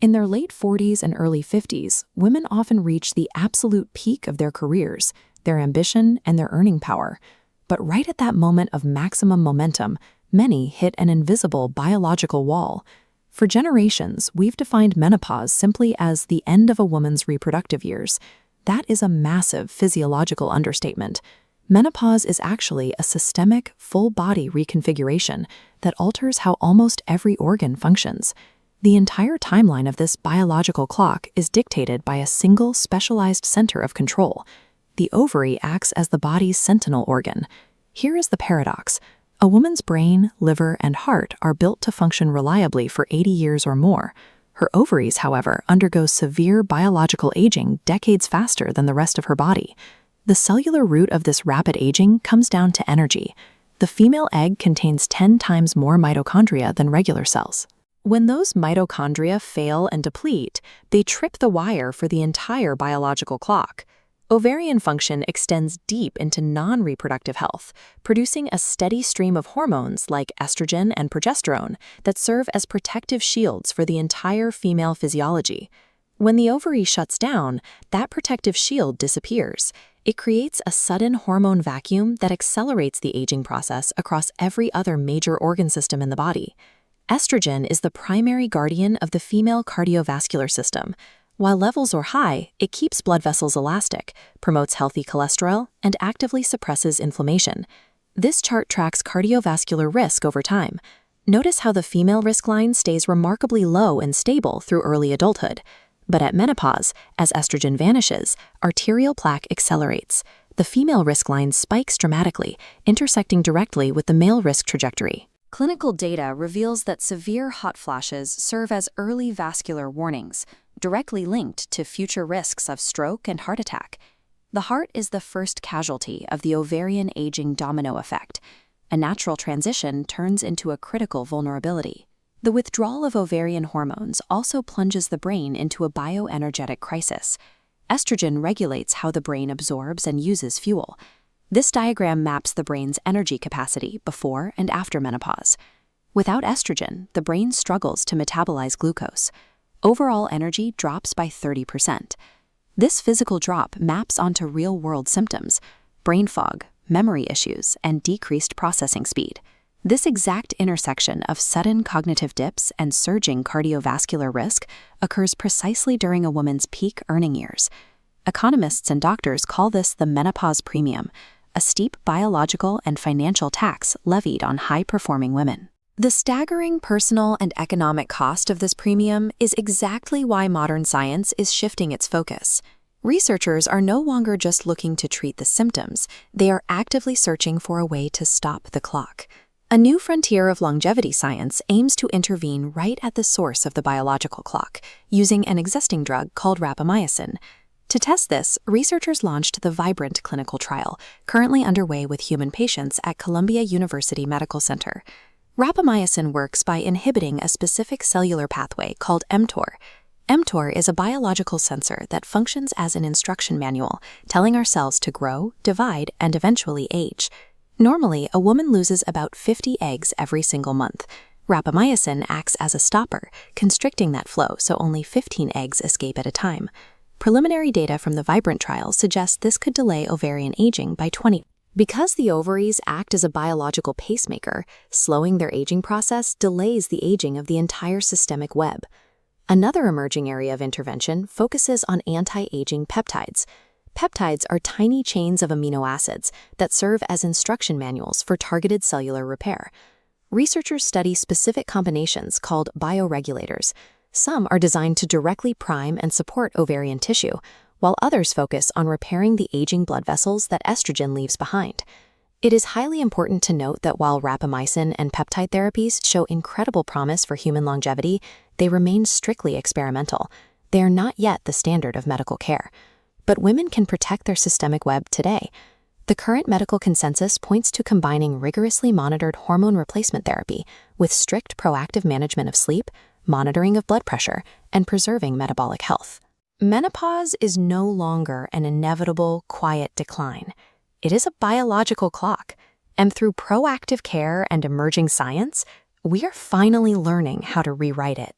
In their late 40s and early 50s, women often reach the absolute peak of their careers, their ambition, and their earning power. But right at that moment of maximum momentum, many hit an invisible biological wall. For generations, we've defined menopause simply as the end of a woman's reproductive years. That is a massive physiological understatement. Menopause is actually a systemic, full-body reconfiguration that alters how almost every organ functions. The entire timeline of this biological clock is dictated by a single specialized center of control. The ovary acts as the body's sentinel organ. Here is the paradox. A woman's brain, liver, and heart are built to function reliably for 80 years or more. Her ovaries, however, undergo severe biological aging decades faster than the rest of her body. The cellular root of this rapid aging comes down to energy. The female egg contains 10 times more mitochondria than regular cells. When those mitochondria fail and deplete, they trip the wire for the entire biological clock. Ovarian function extends deep into non-reproductive health, producing a steady stream of hormones like estrogen and progesterone that serve as protective shields for the entire female physiology. When the ovary shuts down, that protective shield disappears. It creates a sudden hormone vacuum that accelerates the aging process across every other major organ system in the body. Estrogen is the primary guardian of the female cardiovascular system. While levels are high, it keeps blood vessels elastic, promotes healthy cholesterol, and actively suppresses inflammation. This chart tracks cardiovascular risk over time. Notice how the female risk line stays remarkably low and stable through early adulthood. But at menopause, as estrogen vanishes, arterial plaque accelerates. The female risk line spikes dramatically, intersecting directly with the male risk trajectory. Clinical data reveals that severe hot flashes serve as early vascular warnings, directly linked to future risks of stroke and heart attack. The heart is the first casualty of the ovarian aging domino effect. A natural transition turns into a critical vulnerability. The withdrawal of ovarian hormones also plunges the brain into a bioenergetic crisis. Estrogen regulates how the brain absorbs and uses fuel. This diagram maps the brain's energy capacity before and after menopause. Without estrogen, the brain struggles to metabolize glucose. Overall energy drops by 30%. This physical drop maps onto real-world symptoms: brain fog, memory issues, and decreased processing speed. This exact intersection of sudden cognitive dips and surging cardiovascular risk occurs precisely during a woman's peak earning years. Economists and doctors call this the menopause premium, a steep biological and financial tax levied on high-performing women. The staggering personal and economic cost of this premium is exactly why modern science is shifting its focus. Researchers are no longer just looking to treat the symptoms, they are actively searching for a way to stop the clock. A new frontier of longevity science aims to intervene right at the source of the biological clock, using an existing drug called Rapamycin. To test this, researchers launched the Vibrant clinical trial, currently underway with human patients at Columbia University Medical Center. Rapamycin works by inhibiting a specific cellular pathway called mTOR. mTOR is a biological sensor that functions as an instruction manual, telling our cells to grow, divide, and eventually age. Normally, a woman loses about 50 eggs every single month. Rapamycin acts as a stopper, constricting that flow so only 15 eggs escape at a time. Preliminary data from the Vibrant trial suggests this could delay ovarian aging by 20. Because the ovaries act as a biological pacemaker, slowing their aging process delays the aging of the entire systemic web. Another emerging area of intervention focuses on anti-aging peptides. Peptides are tiny chains of amino acids that serve as instruction manuals for targeted cellular repair. Researchers study specific combinations called bioregulators. Some are designed to directly prime and support ovarian tissue, while others focus on repairing the aging blood vessels that estrogen leaves behind. It is highly important to note that while rapamycin and peptide therapies show incredible promise for human longevity, they remain strictly experimental. They are not yet the standard of medical care. But women can protect their systemic web today. The current medical consensus points to combining rigorously monitored hormone replacement therapy with strict proactive management of sleep, monitoring of blood pressure, and preserving metabolic health. Menopause is no longer an inevitable, quiet decline. It is a biological clock, and through proactive care and emerging science, we are finally learning how to rewrite it.